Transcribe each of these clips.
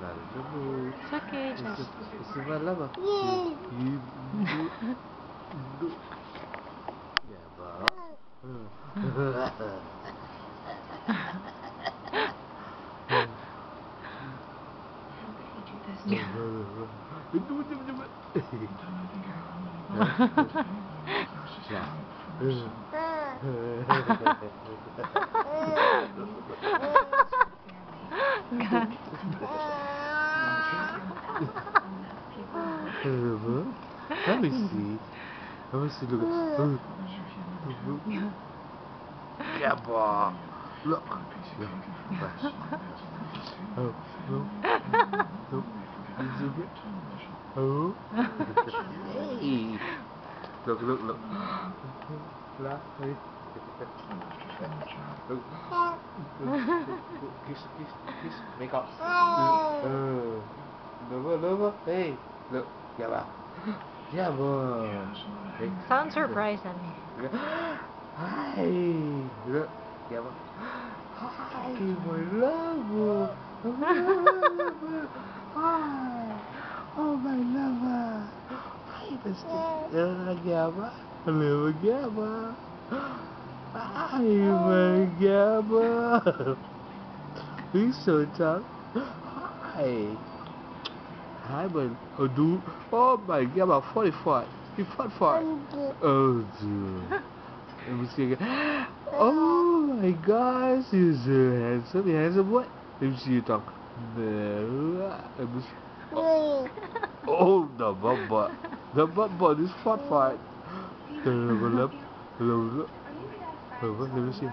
not in the mood. It's okay, just. This is my lover. You do. Yeah, but. Let me see. Let me see. Look. Yeah, boy. Look. Oh, no. No. Zoom it. Oh. Hey. Look. Laugh. Look. Kiss. Make up. Lover. Hey. Look. Yeah, boy. Hey. Sound surprised at me. Hi. Look. Yeah, boy. Hi, my lover. Hi. Oh, my lover. Hi, Mr. Gabba. Hello, Gabba. Hi, my Gabba. He's so tough. Hi. Hi, my dude. Oh, my Gabba, 45. He fought. Oh, dude. Let me see again. Oh my gosh, you're so handsome. You handsome boy? Let me see you talk. Let me see. Oh, the bubba. The bubba, this fat fight. Let me see.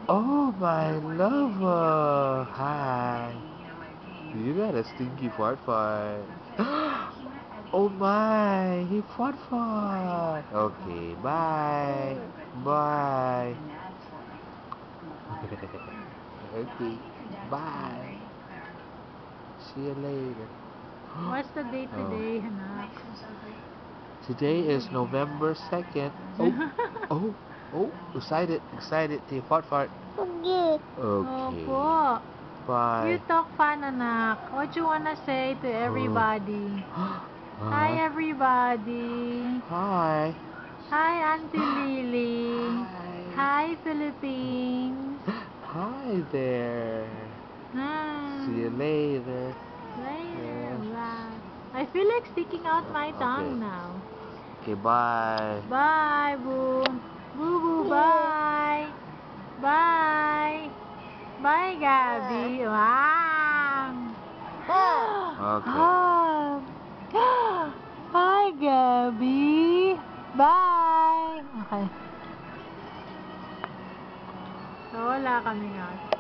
Oh, my lover. Hi. You got a stinky fart fight. Oh my, he fought. Okay, bye. Okay, bye. See you later. What's the date today, Hanak? Today is November 2nd. Oh, excited. He fart. Okay. Opo. Bye. You talk fun, Anak. What you wanna say to everybody? Hi, everybody. Hi. Hi, Auntie Lily. Hi, Philippines. Hi there. Hi. See you later. Later. Bye. I feel like sticking out my tongue now. Okay, bye. Bye, Boo. Boo, bye. Bye. Bye, Gabby. Wow. Okay. Hi, Gabby. Bye. Okay. So, wala kaming out.